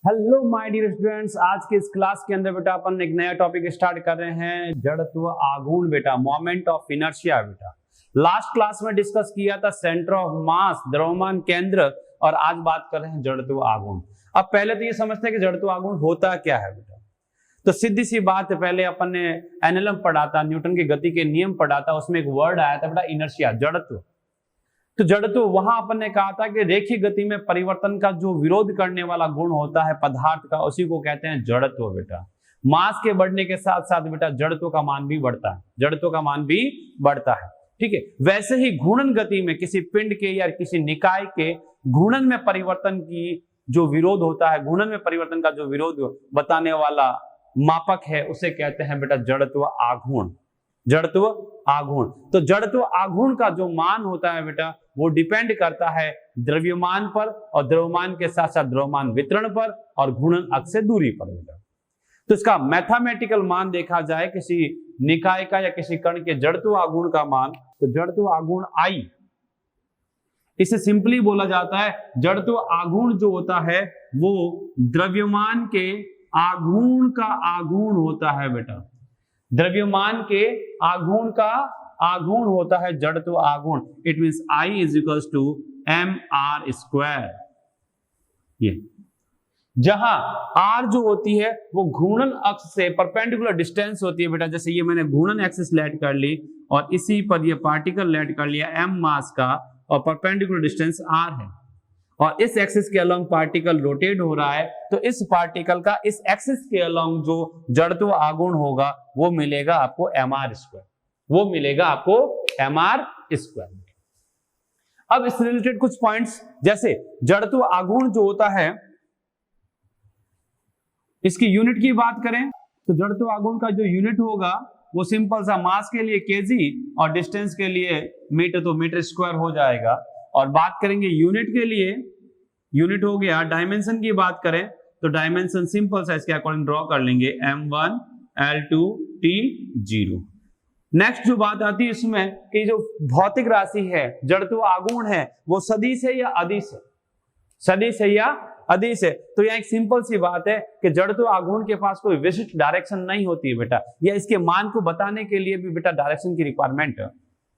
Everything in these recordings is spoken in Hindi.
हेलो माय डियर स्टूडेंट्स, आज के इस क्लास के अंदर बेटा अपन एक नया टॉपिक स्टार्ट कर रहे हैं, जड़त्व आघूर्ण बेटा, मोमेंट ऑफ इनर्शिया बेटा। लास्ट क्लास में डिस्कस किया था सेंटर ऑफ मास, द्रव्यमान केंद्र, और आज बात कर रहे हैं जड़त्व आघूर्ण। अब पहले तो ये समझते हैं कि जड़त्व आघूर्ण होता क्या है बेटा। तो सीधी सी बात है, पहले अपन ने एनएलएम पढ़ा था, न्यूटन की गति के नियम पढ़ा था, उसमें एक वर्ड आया था बेटा इनर्शिया, जड़त्व। तो जड़त्व वहां अपन ने कहा था कि रेखीय गति में परिवर्तन का जो विरोध करने वाला गुण होता है पदार्थ का, उसी को कहते हैं जड़त्व बेटा। मास के बढ़ने के साथ साथ बेटा जड़त्व का मान भी बढ़ता है, जड़त्व का मान भी बढ़ता है, ठीक है। वैसे ही घूर्णन गति में किसी पिंड के या किसी निकाय के घूर्णन में परिवर्तन की जो विरोध होता है, घूर्णन में परिवर्तन का जो विरोध बताने वाला मापक है, उसे कहते हैं बेटा जड़त्व आघूर्ण, जड़त्व आघूर्ण। तो जड़त्व आघूर्ण का जो मान होता है बेटा, वो डिपेंड करता है द्रव्यमान पर, और द्रव्यमान के साथ साथ द्रव्यमान वितरण पर, और घूर्णन अक्ष से दूरी पर बेटा। तो इसका मैथमेटिकल मान देखा जाए किसी निकाय का या किसी कण के जड़त्व आघूर्ण का मान, तो जड़त्व आघूर्ण I, इसे सिंपली बोला जाता है जड़त्व आघूर्ण जो होता है वो द्रव्यमान के आघूर्ण का आघूर्ण होता है बेटा। द्रव्यमान के आघूर्ण का आघूर्ण होता है जड़त्व आघूर्ण। It means I is equals to mr square. ये जहां r जो होती है वो घूर्णन अक्ष से परपेंडिकुलर डिस्टेंस होती है बेटा। जैसे ये मैंने घूर्णन एक्सिस लेट कर ली और इसी पर ये पार्टिकल लेट कर लिया m मास का, और परपेंडिकुलर डिस्टेंस r है, और इस एक्सिस के अलोंग पार्टिकल रोटेट हो रहा है, तो इस पार्टिकल का इस एक्सिस के अलोंग जो जड़त्व आघूर्ण होगा वो मिलेगा आपको mr स्क्वायर, वो मिलेगा आपको mr स्क्वायर। अब इससे रिलेटेड कुछ पॉइंट्स, जैसे जड़त्व आघूर्ण जो होता है, इसकी यूनिट की बात करें तो जड़त्व आघूर्ण का जो यूनिट होगा वो सिंपल सा मास के लिए केजी और डिस्टेंस के लिए मीटर, तो मीटर स्क्वायर हो जाएगा। और बात करेंगे यूनिट के लिए, यूनिट हो गया। डायमेंशन की बात करें तो डायमेंशन सिंपल सा इसके अकॉर्डिंग ड्रॉ कर लेंगे, m1 L2 T0। नेक्स्ट जो बात आती है इसमें कि जो भौतिक राशि है, जड़त्व आघूर्ण है, वो सदिश है या अदिश है, सदिश है या अदिश है। तो यह एक सिंपल सी बात है कि जड़त्व आघूर्ण के पास कोई विशिष्ट डायरेक्शन नहीं होती है बेटा, या इसके मान को बताने के लिए भी बेटा डायरेक्शन की रिक्वायरमेंट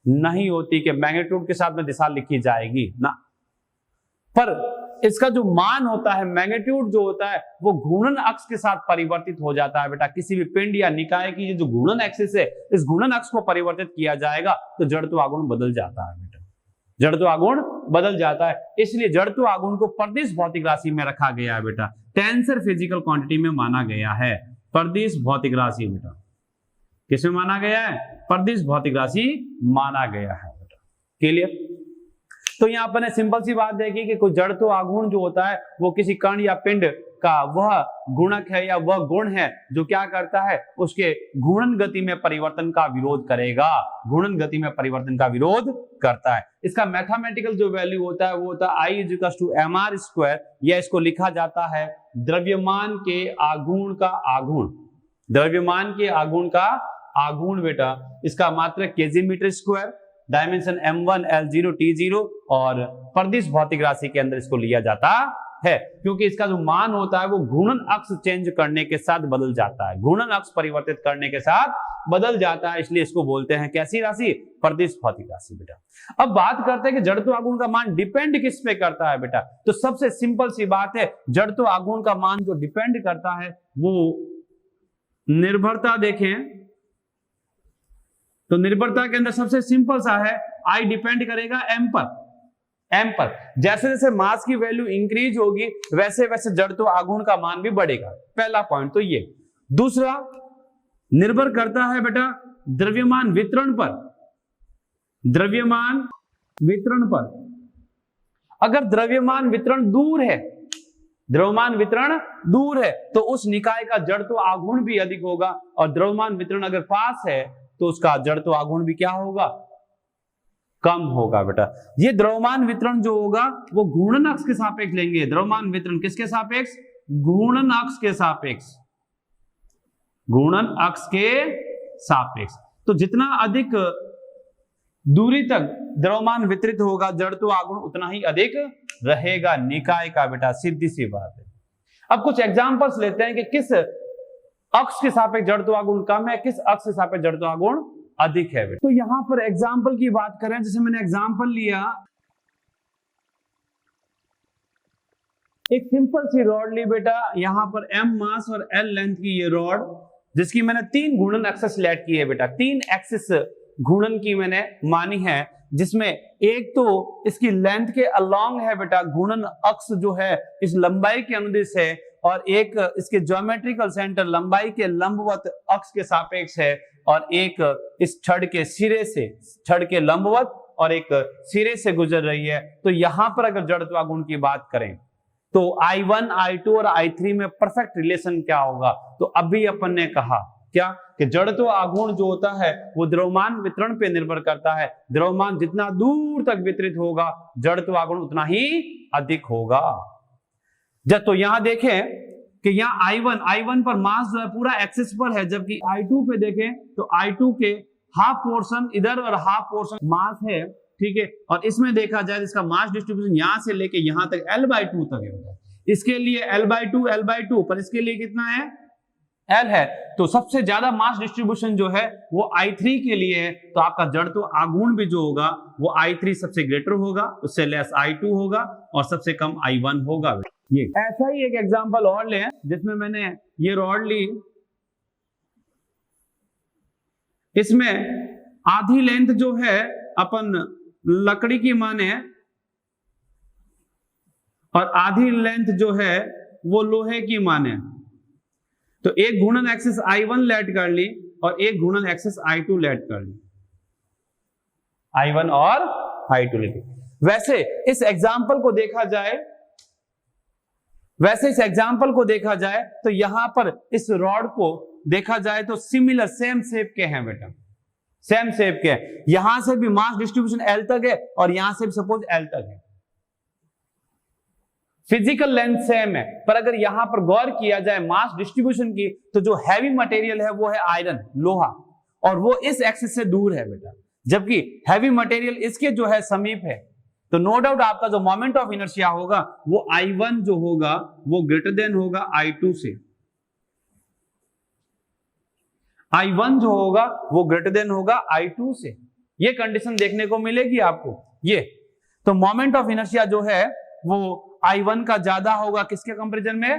नहीं होती कि मैग्नीट्यूड के साथ में दिशा लिखी जाएगी ना, पर इसका जो मान होता है, मैग्नीट्यूड जो होता है, वो घूर्णन अक्ष के साथ परिवर्तित हो जाता है बेटा। किसी भी पिंड या निकाय की जो घूर्णन एक्सिस है, इस घूर्णन अक्ष को परिवर्तित किया जाएगा तो जड़त्व आघूर्ण बदल जाता है बेटा, जड़त्व आघूर्ण बदल जाता है। इसलिए जड़त्व आघूर्ण को पर्दिश भौतिक राशि में रखा गया है बेटा, टेंसर फिजिकल क्वांटिटी में माना गया है। पर्दिश भौतिक राशि बेटा किसमें माना गया है? पर्दिश भौतिक राशि माना गया है बेटा। क्लियर? तो यहाँ पर ने सिंपल सी बात देखी कि कोई जड़त्व आघूर्ण जो होता है वो किसी कण या पिंड का वह गुणक है या वह गुण है जो क्या करता है, उसके घूर्णन गति में परिवर्तन का विरोध करेगा, घूर्णन गति में परिवर्तन का विरोध करता है। इसका मैथमेटिकल जो वैल्यू होता है वो होता है I is equal to mr square, या इसको लिखा जाता है द्रव्यमान के आघूर्ण का आघूर्ण, द्रव्यमान के आघूर्ण का आघूर्ण बेटा। इसका मात्रक KG metre square, dimension m1 L0 T0, और पर्दिश भौतिक राशि के अंदर इसको लिया जाता है, क्योंकि इसका जो मान होता है वो घूर्णन अक्ष चेंज करने के साथ बदल जाता है, घूर्णन अक्ष परिवर्तित करने के साथ बदल जाता है, इसलिए इसको बोलते हैं कैसी राशि? पर्दिश भौतिक राशि बेटा। अब बात करते हैं कि जड़त्व आघूर्ण का मान डिपेंड किस पे करता है बेटा। तो सबसे सिंपल सी बात है, जड़त्व आघूर्ण का मान जो डिपेंड करता है वो निर्भरता देखें तो निर्भरता के अंदर सबसे सिंपल सा है, I डिपेंड करेगा m पर, m पर। जैसे जैसे मास की वैल्यू इंक्रीज होगी वैसे वैसे जड़त्व आघूर्ण का मान भी बढ़ेगा। पहला पॉइंट तो ये। दूसरा, निर्भर करता है बेटा द्रव्यमान वितरण पर, द्रव्यमान वितरण पर। अगर द्रव्यमान वितरण दूर है, द्रव्यमान वितरण दूर है तो उस निकाय का जड़त्व आघूर्ण भी अधिक होगा, और द्रव्यमान वितरण अगर पास है तो उसका जड़त्व आघूर्ण भी क्या होगा? कम होगा बेटा। ये द्रव्यमान वितरण जो होगा वो घूर्णन अक्ष के सापेक्ष लेंगे। द्रव्यमान वितरण किसके सापेक्ष? घूर्णन अक्ष के सापेक्ष, घूर्णन अक्ष के सापेक्ष। तो जितना अधिक दूरी तक द्रव्यमान वितरित होगा, जड़त्व आघूर्ण उतना ही अधिक रहेगा निकाय का बेटा, सीधी सी बात है। अब कुछ एग्जांपल्स लेते हैं कि किस अक्ष के सापेक्ष जड़त्व आघूर्ण कम है, किस अक्ष के सापेक्ष जड़त्व आघूर्ण अधिक है। तो यहां पर एग्जांपल की बात करें, जैसे मैंने एग्जांपल लिया, एक सिंपल सी रॉड ली बेटा, यहां पर m मास और l लेंथ की ये रॉड, जिसकी मैंने 3 घूर्णन एक्सेस लेट की है बेटा, 3 एक्सिस घूर्णन की मैंने मानी है, जिसमें एक तो इसकी लेंथ के अलोंग है बेटा, घूर्णन अक्ष जो है इस लंबाई के अनुदिश है, और एक इसके ज्योमेट्रिकल सेंटर लंबाई के लंबवत अक्ष के सापेक्ष है, और एक इस छड़ के सिरे से, छड़ के लंबवत और एक सिरे से गुजर रही है। तो यहां पर अगर जड़त्व आघूर्ण की बात करें तो I1, I2 और I3 में परफेक्ट रिलेशन क्या होगा? तो अभी अपन ने कहा क्या कि जड़त्व आघूर्ण जो होता है वो द्रव्यमान वितरण पे निर्भर करता है। द्रव्यमान जितना दूर तक वितरित होगा जड़त्व आघूर्ण उतना ही अधिक होगा। जब तो यहां देखें कि यहाँ I1 पर मास जो है पूरा एक्सिस पर है, जबकि I2 पे देखें तो I2 के हाफ पोर्शन इधर और हाफ पोर्शन मास है, ठीक है। और इसमें देखा जाए इसका मास डिस्ट्रीब्यूशन यहां से लेके यहां तक L/2 तक है। इसके लिए L/2 पर इसके लिए कितना है? L है। तो सबसे ज्यादा मास डिस्ट्रीब्यूशन जो है वो I3 के लिए है। तो आपका जड़त्व आघूर्ण भी जो होगा वो I3 सबसे ग्रेटर होगा, उससे लेस I2 होगा और सबसे कम I1 होगा। ये ऐसा ही एक एग्जांपल और लें, जिसमें मैंने ये रॉड ली, इसमें आधी लेंथ जो है अपन लकड़ी की माने और आधी लेंथ जो है वो लोहे की माने। तो एक घूर्णन एक्सिस I1 लेट कर ली और एक घूर्णन एक्सिस I2 लेट कर ली, I1 और I2 लेके। वैसे इस एग्जांपल को देखा जाए तो यहां पर इस रॉड को देखा जाए तो सिमिलर सेम शेप के हैं बेटा, सेम शेप के हैं। यहां से भी मास डिस्ट्रीब्यूशन L तक है और यहां से भी सपोज L तक है, फिजिकल लेंथ सेम है। पर अगर यहां पर गौर किया जाए मास डिस्ट्रीब्यूशन की, तो जो हैवी मटेरियल है वो है आयरन, लोहा, और वो इस एक्सिस से दूर है बेटा, जबकि हैवी मटेरियल इसके जो है समीप है। तो नो डाउट आपका जो मोमेंट ऑफ इनर्शिया होगा वो I1 जो होगा वो ग्रेटर देन होगा I2 से, I1 जो होगा वो ग्रेटर देन होगा I2 से। ये कंडीशन देखने को मिलेगी आपको। ये तो मोमेंट ऑफ इनर्शिया जो है वो I1 का ज्यादा होगा किसके कंपैरिजन में?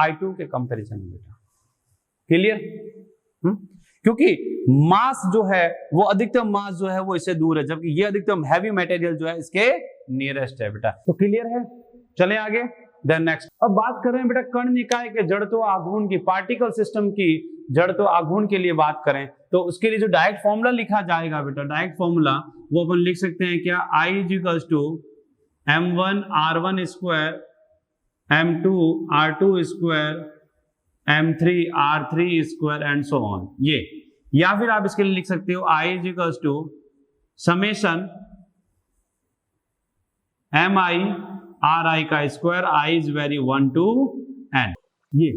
I2 के कंपैरिजन में बेटा। क्लियर? क्योंकि मास जो है वो अधिकतम मास जो है वो इससे दूर है, जबकि ये अधिकतम हैवी मटेरियल जो है इसके नियरेस्ट है बेटा। तो क्लियर है? चलें आगे। देन नेक्स्ट अब बात कर रहे हैं बेटा कण निकाय के जड़त्व आघूर्ण की, पार्टिकल सिस्टम की जड़त्व आघूर्ण के लिए बात करें तो उसके लिए जो डायरेक्ट फॉर्मूला लिखा जाएगा बेटा, डायरेक्ट फॉर्मूला वो अपन लिख सकते हैं क्या? I = m1 r1 square m2 r2 square m3 r3 square and so on. ये, या फिर आप इसके लिए लिख सकते हो I = समेशन mi ri का square, I is very 1 to n। ये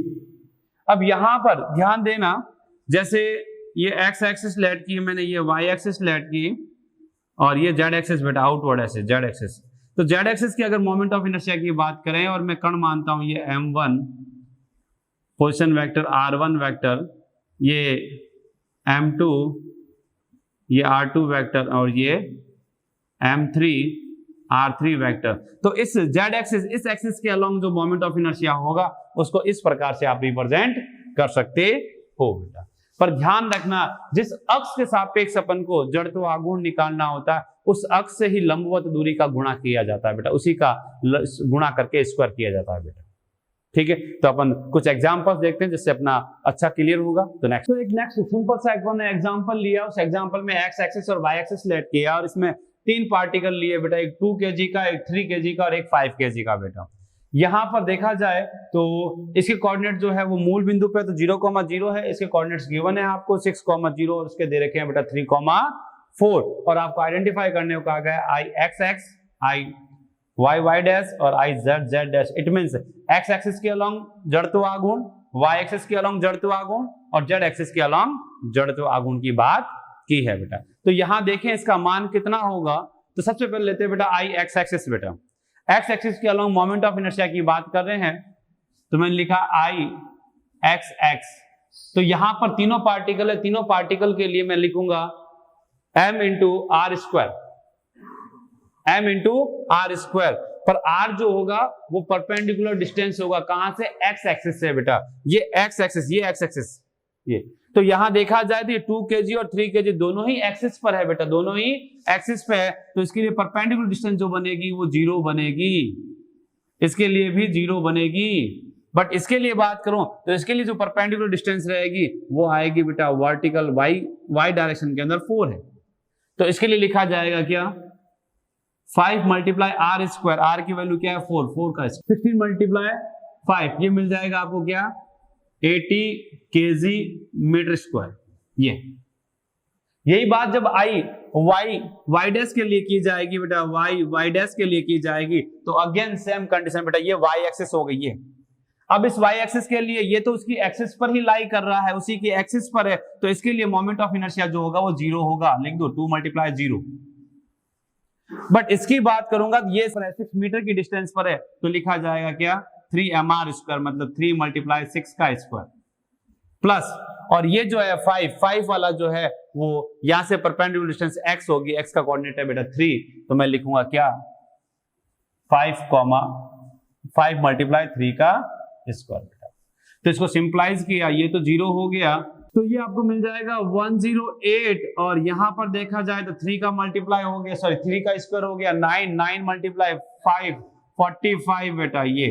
अब यहां पर ध्यान देना, जैसे ये x एक्सिस लेट की मैंने, ये y एक्सिस लेट की और ये z एक्सिस बेटा आउटवर्ड ऐसे z एक्सिस। तो z एक्सिस की अगर मोमेंट ऑफ इनर्शिया की बात करें और मैं कण मानता हूं ये m1 position vector, r1 vector, ये m2, ये r2 वेक्टर और ये m3 r3 वेक्टर। तो इस z एक्सिस, इस एक्सिस के अलोंग जो मोमेंट ऑफ इनर्शिया होगा उसको इस प्रकार से आप रिप्रेजेंट कर सकते हो बेटा। पर ध्यान रखना जिस अक्ष के सापेक्ष अपन को जड़त्व आघूर्ण निकालना होता है उस अक्ष से ही लंबवत दूरी का गुणा किया जाता है बेटा, उसी का गुणा करके स्क्वायर किया जाता है बेटा। ठीक है, तो अपन कुछ एग्जांपल्स देखते हैं जिससे अपना अच्छा क्लियर होगा। तो नेक्स्ट सिंपल सा एग्जांपल लिया, उस एग्जांपल में x एक्सिस और y एक्सिस लेट किया और इसमें 3 पार्टिकल लिए बेटा, एक 2 kg का, एक 3 kg का और एक 5 kg का बेटा। यहां पर देखा जाए तो इसके कोऑर्डिनेट जो है वो मूल बिंदु पे तो 0,0 है, इसके कोऑर्डिनेट्स गिवन है आपको 6,0 और उसके दे रखे हैं बेटा 3,4 और आपको आइडेंटिफाई करने को कहा गया I x, I y dash और I z dash. It means x axis के अलोंग जड़त्व आघूर्ण, y एक्सिस के अलोंग जड़त्व आघूर्ण और z एक्सिस के अलोंग जड़त्व आघूर्ण की बात की है बेटा। तो यहां देखें इसका मान कितना होगा, तो सबसे पहले लेते हैं बेटा I x एक्सिस बेटा, x एक्सिस के अलोंग मोमेंट ऑफ इनर्शिया की बात कर रहे हैं तो मैंने लिखा आई एक्स एक्स। तो यहां पर तीनों पार्टिकल है, तीनों पार्टिकल के लिए मैं लिखूंगा m into r square, m into r square. पर r जो होगा वो परपेंडिकुलर डिस्टेंस होगा, कहां से, x एक्सिस से बेटा, ये x एक्सिस, ये x एक्सिस, ये। तो यहां देखा जाए तो ये 2 kg और 3 kg दोनों ही एक्सिस पर है बेटा, दोनों ही एक्सिस पे है। तो इसके लिए परपेंडिकुलर डिस्टेंस जो बनेगी वो 0 बनेगी, इसके लिए भी 0 बनेगी। बट इसके लिए बात करूं तो इसके लिए जो परपेंडिकुलर डिस्टेंस रहेगी वो आएगी बेटा वर्टिकल y डायरेक्शन के अंदर 4 है। तो इसके लिए लिखा जाएगा क्या, 5 मल्टीप्लाई आर स्क्वायर, आर की वैल्यू क्या है 4 का 16 मल्टीप्लाई 5, ये मिल जाएगा आपको क्या 80 kg मीटर स्क्वायर। यही बात जब आई y डैश के लिए की जाएगी बेटा, y डैश के लिए की जाएगी तो अगेन सेम कंडीशन बेटा, ये y एक्सिस हो गई है। अब इस y एक्सिस के लिए ये तो उसकी एक्सिस पर ही लाई कर रहा है, उसी की एक्सिस पर है, तो इसके लिए मोमेंट ऑफ इनर्शिया जो होगा वो 0 होगा, लिख दो 2 मल्टीप्लाई 0। बट इसकी बात करूंगा तो ये 6 मीटर की डिस्टेंस पर है, तो लिखा जाएगा क्या 3 mr स्क्वायर, मतलब 3 मल्टीप्लाई 6 का स्क्वायर प्लस, और ये जो है 5 वाला जो है वो यहां से परपेंडिकुलर डिस्टेंस x होगी, x का कोऑर्डिनेट है बेटा 3, तो मैं लिखूंगा क्या 5 मल्टीप्लाई 3 का स्क्वायर बेटा। तो इसको सिंपलाइज किया, ये तो 0 हो गया, तो ये आपको मिल जाएगा 108, और यहां पर देखा जाए तो 3 का मल्टीप्लाई हो गया, सॉरी 3 का स्क्वायर हो गया 9 मल्टीप्लाई 5 45 बेटा ये।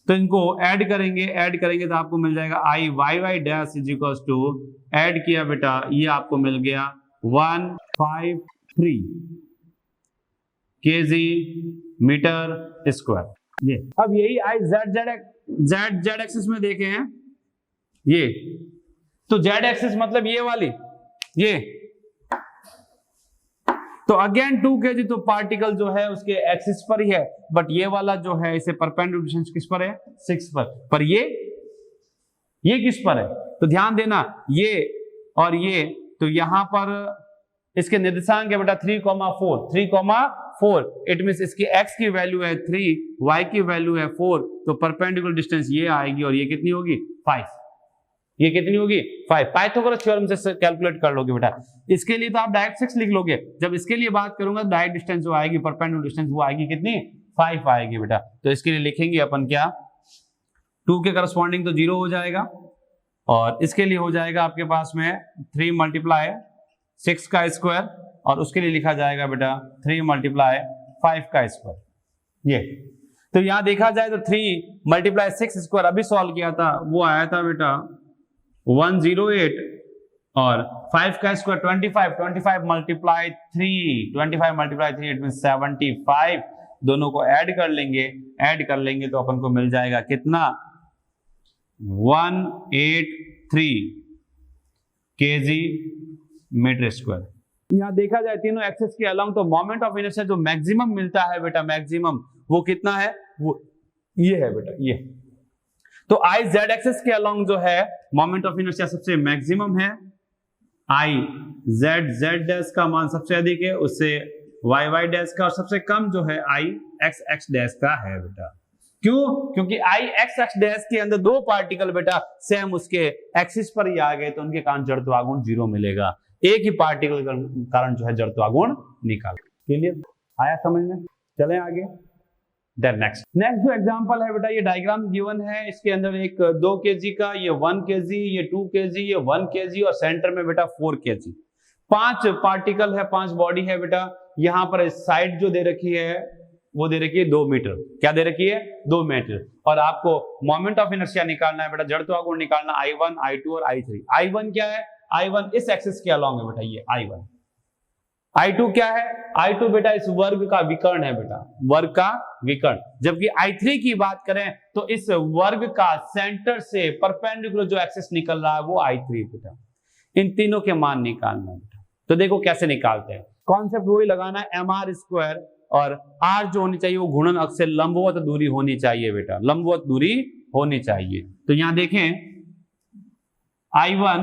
तो इनको ऐड करेंगे तो आपको मिल जाएगा I Y dash is equals to, add किया बेटा ये आपको मिल गया 153 kg मीटर स्क्वायर। ये अब यही आई जेड एक्सिस में देखे हैं, ये तो जेड एक्सिस मतलब ये वाली, ये तो अगेन 2 kg, तो पार्टिकल जो है उसके एक्सिस पर ही है, बट ये वाला जो है इसे परपेंडिकुलर डिस्टेंस किस पर है 6 पर ये किस पर है, तो ध्यान देना ये और ये, तो यहां पर इसके निर्देशांक है बेटा 3,4, इट मींस इसकी x की वैल्यू है 3, y की वैल्यू है 4, तो परपेंडिकुलर डिस्टेंस ये आएगी, और ये कितनी होगी 5, ये कितनी होगी 5। पाइथागोरस थ्योरम से कैलकुलेट कर लोगे बेटा, इसके लिए तो आप डायरेक्ट 6 लिख लोगे, जब इसके लिए बात करूंगा तो डायरेक्ट डिस्टेंस जो आएगी परपेंडिकुलर डिस्टेंस वो आएगी कितनी 5 आएगी बेटा। तो इसके लिए लिखेंगे अपन क्या 2 के करस्पॉन्डिंग तो 0 हो जाएगा, और इसके लिए हो जाएगा आपके पास में 3 मल्टीप्लाई 6 का स्क्वायर, और उसके लिए लिखा जाएगा बेटा 3 मल्टीप्लाई 5 का स्क्वायर। ये तो यहां देखा जाए तो 3 मल्टीप्लाई 6 स्क्वायर अभी सॉल्व किया था, वो आया था बेटा 108, और 5 का स्क्वायर 25 मल्टीप्लाई 3 इट मीन 75, दोनों को ऐड कर लेंगे तो अपन को मिल जाएगा कितना 183 kg मीटर स्क्वायर। यहां देखा जाए तीनों एक्सिस के अलोंग, तो मोमेंट ऑफ इनर्शिया जो मैक्सिमम मिलता है बेटा, मैक्सिमम वो कितना है, वो ये है बेटा, ये तो आई जेड एक्सिस के अलोंग जो है मोमेंट ऑफ इनर्शिया सबसे मैक्सिमम है, आई जेड डैश का मान सबसे अधिक है, उससे वाई डैश का, और सबसे कम जो है आई एक्स डैश का है बेटा। क्यों, क्योंकि आई एक्स डैश के अंदर 2 पार्टिकल बेटा सेम उसके एक्सिस पर ही आ गए, तो उनके कारण जड़त्व आघूर्ण 0 मिलेगा, एक ही पार्टिकल के कारण जो है जड़त्व आघूर्ण निकाल। क्लियर आया समझ में, चलें आगे। नेक्स्ट जो एग्जांपल है बेटा, ये डायग्राम गिवन है, इसके अंदर एक 2 kg का, ये 1 kg, ये 2 kg, ये 1 kg, और सेंटर में बेटा 4 kg। 5 पार्टिकल है, 5 बॉडी है बेटा। यहां पर साइड जो दे रखी है वो दे रखी है 2 मीटर, क्या दे रखी है 2 मीटर, और आपको मोमेंट ऑफ इनर्शिया निकालना है बेटा, जड़त्व आघूर्ण निकालना I1, I2 और I3। I1 क्या है, I1 इस एक्सिस के अलोंग है बेटा, ये I1। I2 क्या है, I2 बेटा इस वर्ग का विकर्ण है बेटा, वर्ग का विकर्ण। जबकि I3 की बात करें तो इस वर्ग का सेंटर से परपेंडिकुलर जो एक्सिस निकल रहा है वो I3 बेटा। इन तीनों के मान निकालना है बेटा, तो देखो कैसे निकालते हैं। कॉन्सेप्ट वही लगाना है, mr स्क्वायर, और r जो होनी चाहिए वो घूर्णन अक्ष से लंबवत दूरी होनी चाहिए बेटा, लंबवत दूरी होनी चाहिए। तो यहां देखें I1,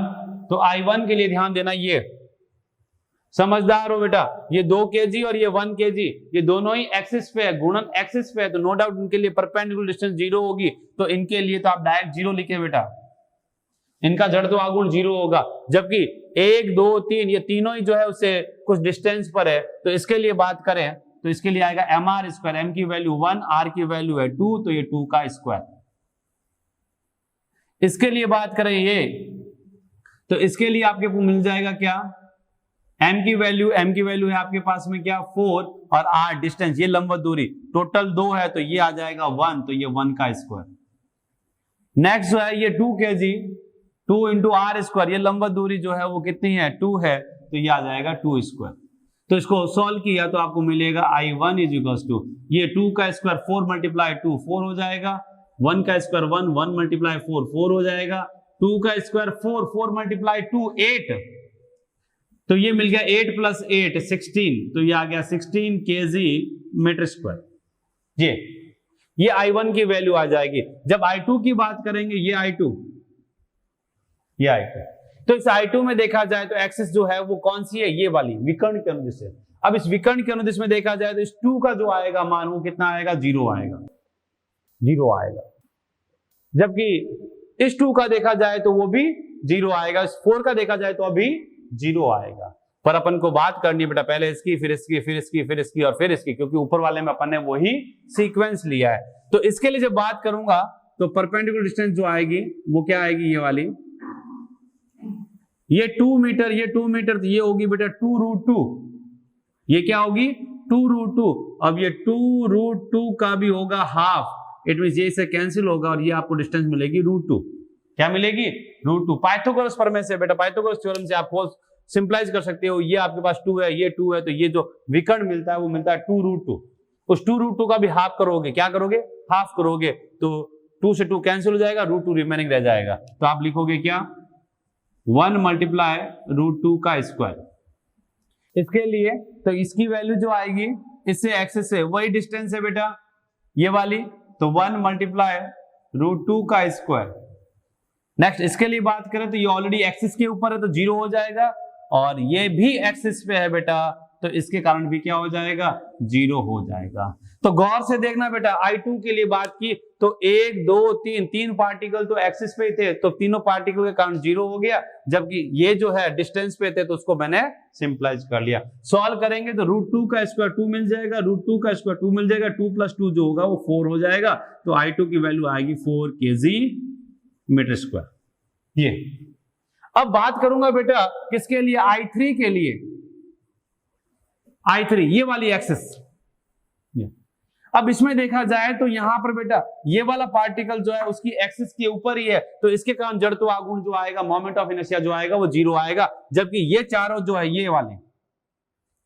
तो I1 के लिए ध्यान देना, ये समझदार हो बेटा, ये 2 kg और ये 1 kg, ये दोनों ही एक्सिस पे है, गुणन एक्सिस पे है, तो नो डाउट इनके लिए परपेंडिकुलर डिस्टेंस 0 होगी, तो इनके लिए तो आप डायरेक्ट 0 लिखे बेटा, इनका जड़त्व आघूर्ण 0 होगा। जबकि 1 2 3 ये तीनों ही जो है उससे कुछ डिस्टेंस पर है, तो इसके लिए बात करें तो इसके लिए आएगा mr स्क्वायर, m की वैल्यू 1, r की वैल्यू है 2, तो ये 2 का स्क्वायर। इसके लिए बात करें ये, तो इसके लिए आपके मिल जाएगा क्या, m की वैल्यू है आपके पास में क्या 4, और r डिस्टेंस, ये लंबवत दूरी टोटल 2 है, तो ये आ जाएगा 1, तो ये 1 का स्क्वायर। नेक्स्ट जो है ये 2 kg, 2 इंटू आर स्क्वायर, ये लंबवत दूरी जो है वो कितनी है 2 है, तो ये आ जाएगा 2 स्क्वायर। तो इसको सॉल्व किया तो आपको मिलेगा I1 इज इक्वल टू, ये 2 का स्क्वायर 4 मल्टीप्लाई 2 4 हो जाएगा, 1 का स्क्वायर 1, 1 मल्टीप्लाई 4 4 हो जाएगा, 2 का स्क्वायर 4, 4 मल्टीप्लाई 2 8, तो ये मिल गया 8 प्लस 8 16, तो ये आ गया 16 kg मीटर स्क्वायर। ये I1 की वैल्यू आ जाएगी। जब I2 की बात करेंगे, ये I2, तो इस I2 में देखा जाए तो एक्सिस जो है वो कौन सी है, ये वाली विकर्ण के अनुदिश है। अब इस विकर्ण के अनुदिश में देखा जाए तो इस 2 का जो आएगा मान वो कितना आएगा, 0 आएगा, 0 आएगा। जबकि इस 2 का देखा जाए तो वो भी 0 आएगा, इस 4 का देखा जाए तो अभी 0 आएगा। पर अपन को बात करनी है बेटा पहले इसकी, फिर इसकी, फिर इसकी, फिर इसकी और फिर इसकी, क्योंकि ऊपर वाले में अपन ने वही सीक्वेंस लिया है। तो इसके लिए जब बात करूंगा तो परपेंडिकुलर डिस्टेंस जो आएगी वो क्या आएगी, ये वाली, ये 2 मीटर, ये 2 मीटर, तो ये होगी बेटा 2√2, ये क्या होगी 2√2। अब ये 2√2 का भी होगा हाफ, इट मींस ये इससे कैंसिल होगा और ये आपको डिस्टेंस मिलेगी √2। क्या मिलेगी, √2। पाइथागोरस प्रमेय से बेटा, पाइथागोरस थ्योरम से आपको सिंपलाइज कर सकते हो, ये आपके पास 2 है, ये 2 है, तो ये जो विकर्ण मिलता है वो मिलता है 2√2। उस 2√2 का भी हाफ करोगे, क्या करोगे, हाफ करोगे, तो 2 से 2 कैंसिल हो जाएगा, √2 रिमेनिंग रह जाएगा, तो आप लिखोगे क्या 1 मल्टीप्लाई √2 का स्क्वायर। इसके लिए तो इसकी वैल्यू जो आएगी इससे एक्सिस से वही डिस्टेंस है बेटा, ये वाली, तो 1 मल्टीप्लाई √2 का स्क्वायर। नेक्स्ट इसके लिए बात करें तो ये ऑलरेडी एक्सिस के ऊपर है तो 0 हो जाएगा, और ये भी एक्सिस पे है बेटा, तो इसके कारण भी क्या हो जाएगा, 0 हो जाएगा। तो गौर से देखना बेटा, I2 के लिए बात की तो 1 2 3 तीन पार्टिकल तो एक्सिस पे थे, तो तीनों पार्टिकल के कारण 0 हो गया, जबकि ये जो है डिस्टेंस पे थे तो उसको मैंने सिंपलाइज कर लिया। सॉल्व करेंगे तो √2 का स्क्वायर 2 मिल जाएगा, √2 का स्क्वायर 2 मिल जाएगा, 2 + 2 जो होगा वो 4 हो जाएगा, तो I2 की वैल्यू आएगी 4 kg मीटर स्क्वायर। ये अब बात करूंगा बेटा किसके लिए, I3 के लिए, I3 ये वाली एक्सिस। अब इसमें देखा जाए तो यहां पर बेटा ये वाला पार्टिकल जो है उसकी एक्सिस के ऊपर ही है, तो इसके कारण जड़त्व आघूर्ण जो आएगा, मोमेंट ऑफ इनर्शिया जो आएगा वो 0 आएगा, जबकि ये चारों जो है ये वाले,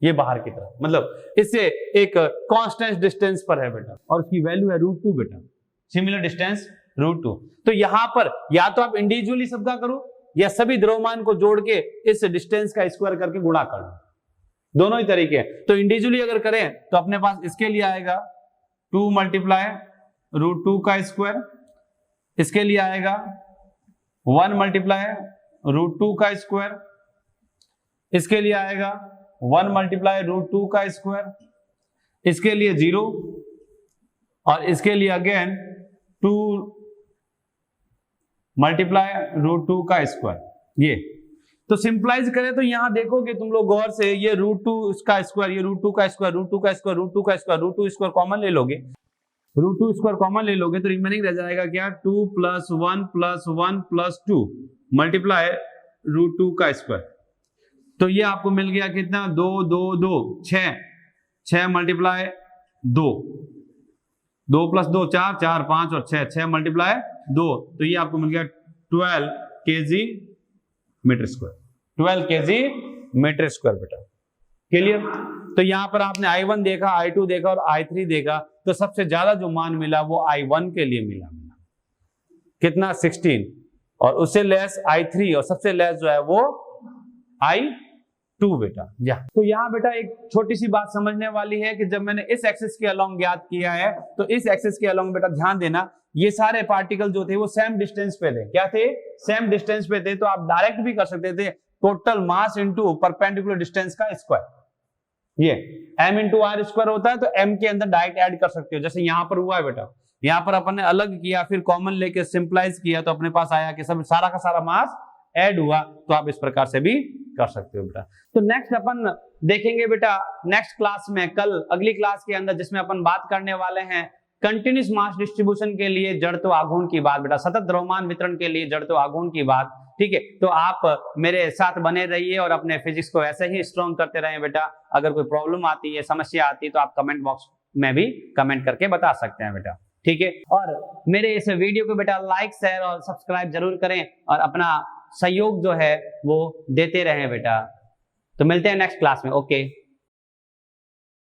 ये बाहर की तरफ, मतलब इससे एक कांस्टेंट डिस्टेंस पर है बेटा, और उसकी वैल्यू है √2 बेटा, सिमिलर डिस्टेंस √2। तो यहां पर या तो आप इंडिविजुअली सबका करो या सभी द्रव्यमान को जोड़ के इस डिस्टेंस का स्क्वायर करके गुणा कर लो, दोनों ही तरीके हैं। तो इंडिविजुअली अगर करें तो अपने पास इसके लिए आएगा 2 मल्टीप्लाई √2 का स्क्वायर, इसके लिए आएगा 1 मल्टीप्लाई √2 का स्क्वायर, इसके लिए आएगा 1 मल्टीप्लाई √2 का स्क्वायर, इसके लिए 0, और इसके लिए अगेन 2 मल्टीप्लाई √2 का स्क्वायर। ये तो सिंपलाइज करें तो यहां देखोगे तुम लोग गौर से, ये √2 का स्क्वायर, ये √2 का स्क्वायर, √2 का स्क्वायर, √2 का स्क्वायर, √2 स्क्वायर कॉमन ले लोगे, √2 स्क्वायर कॉमन ले लोगे तो रिमेनिंग रह जाएगा क्या 2 + 1 + 1 + 2 मल्टीप्लाई √2 का स्क्वायर। तो ये आपको मिल गया कितना 2 2 2 6, 6 मल्टीप्लाई 2, 2 + 2 4, 4 5 और 6, 6 मल्टीप्लाई 2, तो ये आपको मिल गया 12 kg metre square, 12 kg metre square बेटा। क्लियर? तो यहां पर आपने I1 देखा, I2 देखा और I3 देखा, तो सबसे ज्यादा जो मान मिला वो I1 के लिए मिला, कितना 16, और उससे लेस I3, और सबसे लेस जो है वो I2 बेटा। तो यहाँ बेटा एक छोटी सी बात समझने वाली है कि जब मैंने इस एक्सिस के अलोंग ज्ञात किया है तो इस एक्सिस के अलोंग बेटा ध्यान देना, ये सारे पार्टिकल जो थे वो सेम डिस्टेंस पे थे। क्या थे? सेम डिस्टेंस पे थे, तो आप डायरेक्ट भी कर सकते थे total mass into perpendicular distance का स्क्वायर। ये m इंटू आर स्क्वायर होता है, तो m के अंदर डायरेक्ट ऐड कर सकते हो, जैसे यहाँ पर हुआ है बेटा, यहाँ पर अपन ने अलग किया, फिर कॉमन लेके सिंपलाइज किया, तो अपने पास आया कि सब सारा का सारा मास ऐड हुआ। तो आप इस प्रकार से भी कर सकते हो बेटा। तो नेक्स्ट अपन देखेंगे बेटा नेक्स्ट क्लास में, कल अगली क्लास के अंदर, जिसमें अपन बात करने वाले हैं कंटिन्यूस मास डिस्ट्रीब्यूशन के लिए जड़त्व आघूर्ण की बात बेटा, सतत द्रव्यमान वितरण के लिए जड़त्व आघूर्ण की बात। ठीक है, तो आप मेरे साथ बने रहिए और अपने फिजिक्स को ऐसे ही स्ट्रॉन्ग करते रहें बेटा। अगर कोई प्रॉब्लम आती है, समस्या आती है, तो आप कमेंट बॉक्स में भी कमेंट करके बता सकते हैं बेटा। ठीक है, और मेरे इस वीडियो को बेटा लाइक शेयर और सब्सक्राइब जरूर करें और अपना सहयोग जो है वो देते रहें बेटा। तो मिलते हैं नेक्स्ट क्लास में। ओके।